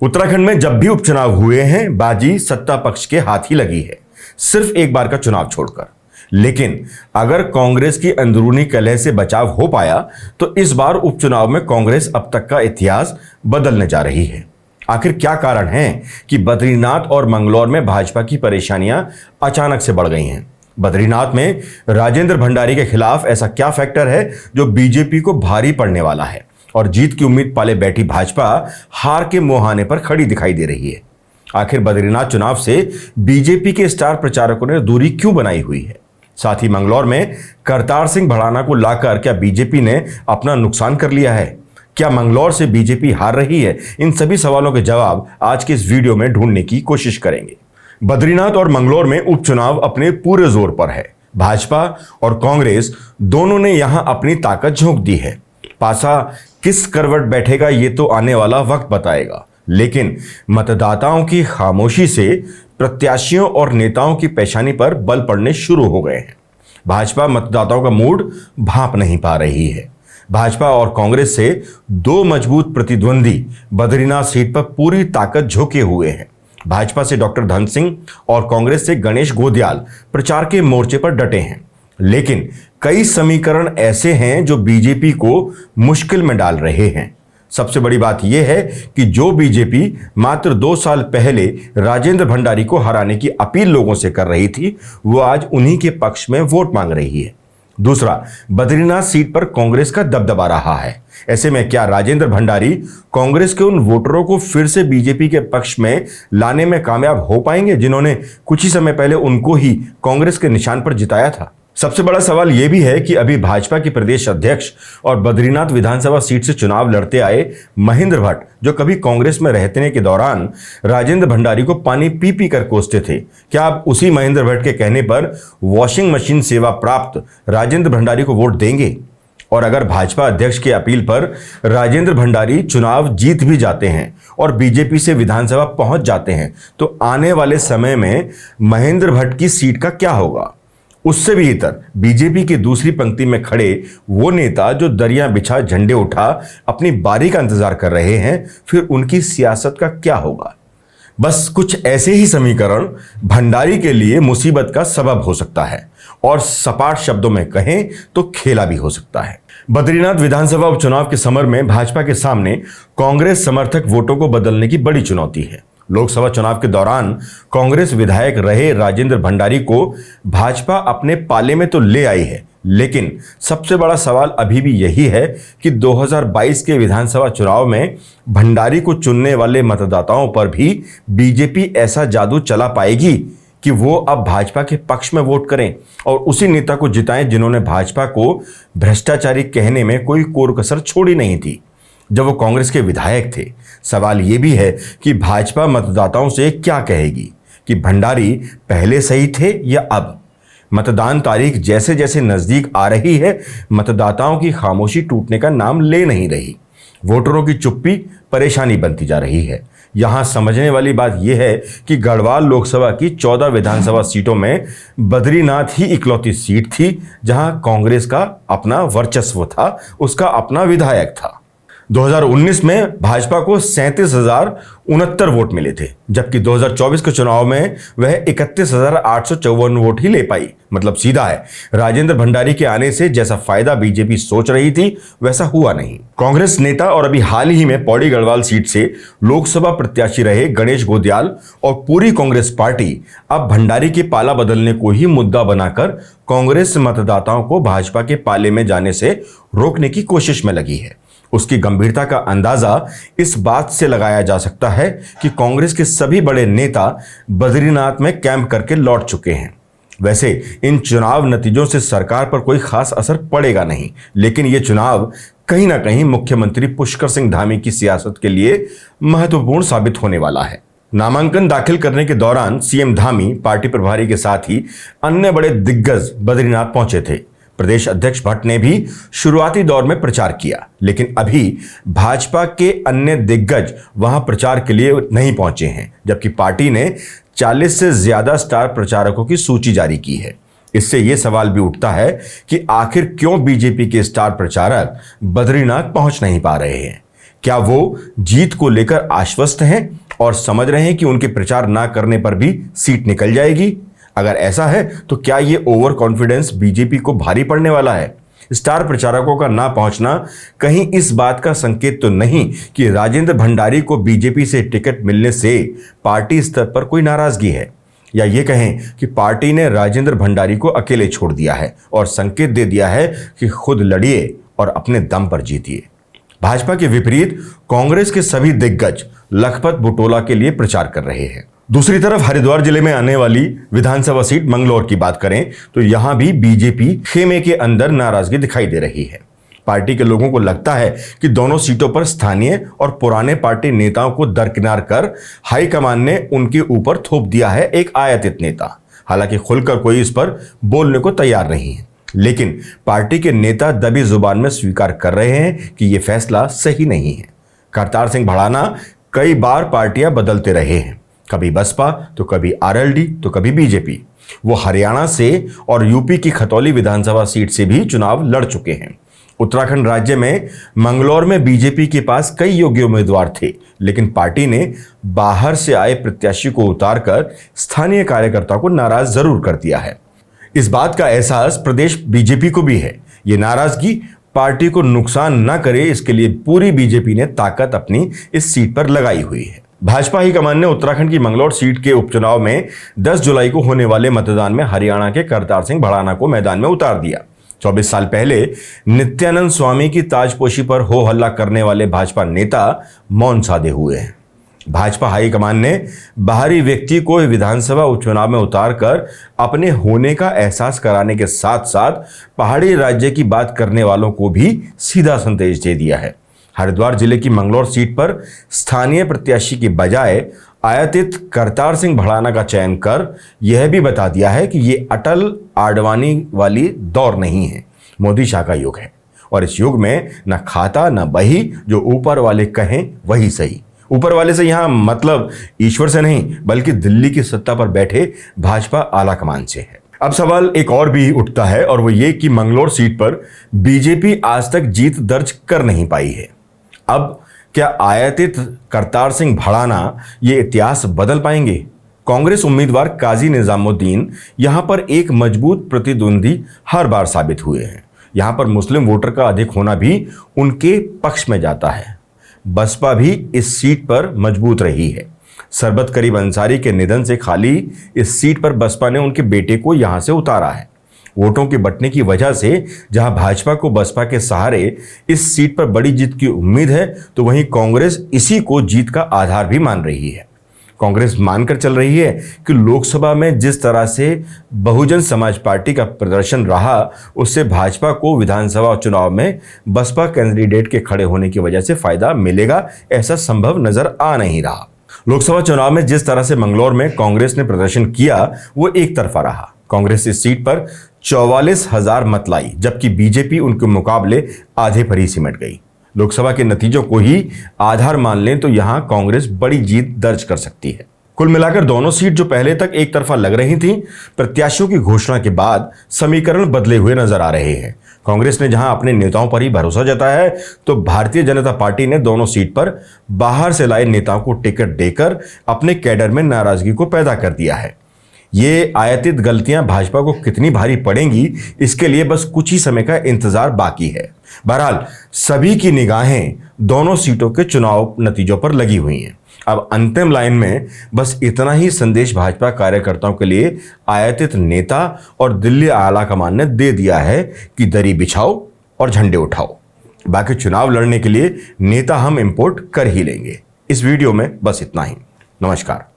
उत्तराखंड में जब भी उपचुनाव हुए हैं, बाजी सत्ता पक्ष के हाथ ही लगी है, सिर्फ एक बार का चुनाव छोड़कर। लेकिन अगर कांग्रेस की अंदरूनी कलह से बचाव हो पाया तो इस बार उपचुनाव में कांग्रेस अब तक का इतिहास बदलने जा रही है। आखिर क्या कारण है कि बद्रीनाथ और मंगलौर में भाजपा की परेशानियां अचानक से बढ़ गई हैं? बद्रीनाथ में राजेंद्र भंडारी के खिलाफ ऐसा क्या फैक्टर है जो बीजेपी को भारी पड़ने वाला है और जीत की उम्मीद पाले बैठी भाजपा हार के मुहाने पर खड़ी दिखाई दे रही है? आखिर बद्रीनाथ चुनाव से बीजेपी के स्टार प्रचारकों ने दूरी क्यों बनाई हुई है? साथ ही मंगलौर में करतार सिंह भड़ाना को लाकर क्या बीजेपी ने अपना नुकसान कर लिया है? क्या मंगलौर से बीजेपी हार रही है? इन सभी सवालों के जवाब आज के इस वीडियो में ढूंढने की कोशिश करेंगे। बद्रीनाथ और मंगलौर में उपचुनाव अपने पूरे जोर पर है। भाजपा और कांग्रेस दोनों ने यहां अपनी ताकत झोंक दी है। पासा किस करवट बैठेगा ये तो आने वाला वक्त बताएगा, लेकिन मतदाताओं की खामोशी से प्रत्याशियों और नेताओं की पेशानी पर बल पड़ने शुरू हो गए हैं। भाजपा मतदाताओं का मूड भांप नहीं पा रही है। भाजपा और कांग्रेस से दो मजबूत प्रतिद्वंदी बद्रीनाथ सीट पर पूरी ताकत झोंके हुए हैं। भाजपा से डॉक्टर धन सिंह और कांग्रेस से गणेश गोदियाल प्रचार के मोर्चे पर डटे हैं, लेकिन कई समीकरण ऐसे हैं जो बीजेपी को मुश्किल में डाल रहे हैं। सबसे बड़ी बात यह है कि जो बीजेपी मात्र 2 साल पहले राजेंद्र भंडारी को हराने की अपील लोगों से कर रही थी, वो आज उन्हीं के पक्ष में वोट मांग रही है। दूसरा, बद्रीनाथ सीट पर कांग्रेस का दबदबा रहा है। ऐसे में क्या राजेंद्र भंडारी कांग्रेस के उन वोटरों को फिर से बीजेपी के पक्ष में लाने में कामयाब हो पाएंगे जिन्होंने कुछ ही समय पहले उनको ही कांग्रेस के निशान पर जिताया था? सबसे बड़ा सवाल यह भी है कि अभी भाजपा के प्रदेश अध्यक्ष और बद्रीनाथ विधानसभा सीट से चुनाव लड़ते आए महेंद्र भट्ट, जो कभी कांग्रेस में रहने के दौरान राजेंद्र भंडारी को पानी पी पी कर कोसते थे, क्या आप उसी महेंद्र भट्ट के कहने पर वॉशिंग मशीन सेवा प्राप्त राजेंद्र भंडारी को वोट देंगे? और अगर भाजपा अध्यक्ष की अपील पर राजेंद्र भंडारी चुनाव जीत भी जाते हैं और बीजेपी से विधानसभा पहुंच जाते हैं, तो आने वाले समय में महेंद्र भट्ट की सीट का क्या होगा? उससे भी इतर बीजेपी की दूसरी पंक्ति में खड़े वो नेता जो दरिया बिछा झंडे उठा अपनी बारी का इंतजार कर रहे हैं, फिर उनकी सियासत का क्या होगा? बस कुछ ऐसे ही समीकरण भंडारी के लिए मुसीबत का सबब हो सकता है और सपाट शब्दों में कहें तो खेला भी हो सकता है। बद्रीनाथ विधानसभा उपचुनाव के समर में भाजपा के सामने कांग्रेस समर्थक वोटों को बदलने की बड़ी चुनौती है। लोकसभा चुनाव के दौरान कांग्रेस विधायक रहे राजेंद्र भंडारी को भाजपा अपने पाले में तो ले आई है, लेकिन सबसे बड़ा सवाल अभी भी यही है कि 2022 के विधानसभा चुनाव में भंडारी को चुनने वाले मतदाताओं पर भी बीजेपी ऐसा जादू चला पाएगी कि वो अब भाजपा के पक्ष में वोट करें और उसी नेता को जिताएं जिन्होंने भाजपा को भ्रष्टाचारी कहने में कोई कोर कसर छोड़ी नहीं थी जब वो कांग्रेस के विधायक थे। सवाल ये भी है कि भाजपा मतदाताओं से क्या कहेगी कि भंडारी पहले सही थे या अब? मतदान तारीख जैसे जैसे नजदीक आ रही है, मतदाताओं की खामोशी टूटने का नाम ले नहीं रही। वोटरों की चुप्पी परेशानी बनती जा रही है। यहां समझने वाली बात यह है कि गढ़वाल लोकसभा की 14 विधानसभा सीटों में बद्रीनाथ ही इकलौती सीट थी जहां कांग्रेस का अपना वर्चस्व था, उसका अपना विधायक था। 2019 में भाजपा को 37,069 वोट मिले थे, जबकि 2024 के चुनाव में वह 31,854 वोट ही ले पाई। मतलब सीधा है, राजेंद्र भंडारी के आने से जैसा फायदा बीजेपी सोच रही थी वैसा हुआ नहीं। कांग्रेस नेता और अभी हाल ही में पौड़ी गढ़वाल सीट से लोकसभा प्रत्याशी रहे गणेश गोदियाल और पूरी कांग्रेस पार्टी अब भंडारी के पाला बदलने को ही मुद्दा बनाकर कांग्रेस मतदाताओं को भाजपा के पाले में जाने से रोकने की कोशिश में लगी है। उसकी गंभीरता का अंदाजा इस बात से लगाया जा सकता है कि कांग्रेस के सभी बड़े नेता बद्रीनाथ में कैंप करके लौट चुके हैं। वैसे इन चुनाव नतीजों से सरकार पर कोई खास असर पड़ेगा नहीं, लेकिन ये चुनाव कहीं ना कहीं मुख्यमंत्री पुष्कर सिंह धामी की सियासत के लिए महत्वपूर्ण साबित होने वाला है। नामांकन दाखिल करने के दौरान सीएम धामी, पार्टी प्रभारी के साथ ही अन्य बड़े दिग्गज बद्रीनाथ पहुंचे थे। प्रदेश अध्यक्ष भट्ट ने भी शुरुआती दौर में प्रचार किया, लेकिन अभी भाजपा के अन्य दिग्गज वहां प्रचार के लिए नहीं पहुंचे हैं, जबकि पार्टी ने 40 से ज्यादा स्टार प्रचारकों की सूची जारी की है। इससे यह सवाल भी उठता है कि आखिर क्यों बीजेपी के स्टार प्रचारक बद्रीनाथ पहुंच नहीं पा रहे हैं? क्या वो जीत को लेकर आश्वस्त हैं और समझ रहे हैं कि उनके प्रचार ना करने पर भी सीट निकल जाएगी? अगर ऐसा है तो क्या ये ओवर कॉन्फिडेंस बीजेपी को भारी पड़ने वाला है? स्टार प्रचारकों का ना पहुंचना कहीं इस बात का संकेत तो नहीं कि राजेंद्र भंडारी को बीजेपी से टिकट मिलने से पार्टी स्तर पर कोई नाराजगी है, या ये कहें कि पार्टी ने राजेंद्र भंडारी को अकेले छोड़ दिया है और संकेत दे दिया है कि खुद लड़िए और अपने दम पर जीतिए। भाजपा के विपरीत कांग्रेस के सभी दिग्गज लखपत बुटोला के लिए प्रचार कर रहे हैं। दूसरी तरफ हरिद्वार जिले में आने वाली विधानसभा सीट मंगलौर की बात करें तो यहां भी बीजेपी खेमे के अंदर नाराजगी दिखाई दे रही है। पार्टी के लोगों को लगता है कि दोनों सीटों पर स्थानीय और पुराने पार्टी नेताओं को दरकिनार कर हाईकमान ने उनके ऊपर थोप दिया है एक आयातित नेता। हालांकि खुलकर कोई इस पर बोलने को तैयार नहीं है, लेकिन पार्टी के नेता दबी जुबान में स्वीकार कर रहे हैं कि यह फैसला सही नहीं है। करतार सिंह भड़ाना कई बार पार्टियां बदलते रहे हैं, कभी बसपा तो कभी आरएलडी तो कभी बीजेपी। वो हरियाणा से और यूपी की खतौली विधानसभा सीट से भी चुनाव लड़ चुके हैं। उत्तराखंड राज्य में मंगलौर में बीजेपी के पास कई योग्य उम्मीदवार थे, लेकिन पार्टी ने बाहर से आए प्रत्याशी को उतारकर स्थानीय कार्यकर्ताओं को नाराज जरूर कर दिया है। इस बात का एहसास प्रदेश बीजेपी को भी है। ये नाराजगी पार्टी को नुकसान न करे, इसके लिए पूरी बीजेपी ने ताकत अपनी इस सीट पर लगाई हुई है। भाजपा हाईकमान ने उत्तराखंड की मंगलौर सीट के उपचुनाव में 10 जुलाई को होने वाले मतदान में हरियाणा के करतार सिंह भड़ाना को मैदान में उतार दिया। 24 साल पहले नित्यानंद स्वामी की ताजपोशी पर हो हल्ला करने वाले भाजपा नेता मौन साधे हुए हैं। भाजपा हाईकमान ने बाहरी व्यक्ति को विधानसभा उपचुनाव में उतारकर अपने होने का एहसास कराने के साथ साथ पहाड़ी राज्य की बात करने वालों को भी सीधा संदेश दे दिया है। हरिद्वार जिले की मंगलौर सीट पर स्थानीय प्रत्याशी के बजाय आयातित करतार सिंह भड़ाना का चयन कर यह भी बता दिया है कि ये अटल आडवाणी वाली दौर नहीं है, मोदी शाह का युग है। और इस युग में न खाता न बही, जो ऊपर वाले कहें वही सही। ऊपर वाले से यहां मतलब ईश्वर से नहीं, बल्कि दिल्ली की सत्ता पर बैठे भाजपा आला कमान से है। अब सवाल एक और भी उठता है, और वो ये कि मंगलौर सीट पर बीजेपी आज तक जीत दर्ज कर नहीं पाई है। अब क्या आयातित करतार सिंह भड़ाना ये इतिहास बदल पाएंगे? कांग्रेस उम्मीदवार काजी निजामुद्दीन यहां पर एक मजबूत प्रतिद्वंदी हर बार साबित हुए हैं। यहां पर मुस्लिम वोटर का अधिक होना भी उनके पक्ष में जाता है। बसपा भी इस सीट पर मजबूत रही है। सरबत करीब अंसारी के निधन से खाली इस सीट पर बसपा ने उनके बेटे को यहां से उतारा है। वोटों के बंटने की वजह से जहां भाजपा को बसपा के सहारे इस सीट पर बड़ी जीत की उम्मीद है, तो वहीं कांग्रेस इसी को जीत का आधार भी मान रही है। कांग्रेस मानकर चल रही है कि लोकसभा में जिस तरह से बहुजन समाज पार्टी का प्रदर्शन रहा, उससे भाजपा को विधानसभा चुनाव में बसपा कैंडिडेट के खड़े होने की वजह से फायदा मिलेगा, ऐसा संभव नजर आ नहीं रहा। लोकसभा चुनाव में जिस तरह से मंगलौर में कांग्रेस ने प्रदर्शन किया वो एक तरफा रहा। कांग्रेस इस सीट पर 44,000 मत लाई, जबकि बीजेपी उनके मुकाबले आधे पर ही सिमट गई। लोकसभा के नतीजों को ही आधार मान लें तो यहां कांग्रेस बड़ी जीत दर्ज कर सकती है। कुल मिलाकर दोनों सीट जो पहले तक एक तरफा लग रही थी, प्रत्याशियों की घोषणा के बाद समीकरण बदले हुए नजर आ रहे हैं। कांग्रेस ने जहां अपने नेताओं पर ही भरोसा जताया है, तो भारतीय जनता पार्टी ने दोनों सीट पर बाहर से लाए नेताओं को टिकट देकर अपने कैडर में नाराजगी को पैदा कर दिया है। ये आयातित गलतियां भाजपा को कितनी भारी पड़ेंगी, इसके लिए बस कुछ ही समय का इंतजार बाकी है। बहरहाल सभी की निगाहें दोनों सीटों के चुनाव नतीजों पर लगी हुई हैं। अब अंतिम लाइन में बस इतना ही संदेश भाजपा कार्यकर्ताओं के लिए आयातित नेता और दिल्ली आला कमान ने दे दिया है कि दरी बिछाओ और झंडे उठाओ। बाकी चुनाव लड़ने के लिए नेता हम इंपोर्ट कर ही लेंगे। इस वीडियो में बस इतना ही। नमस्कार।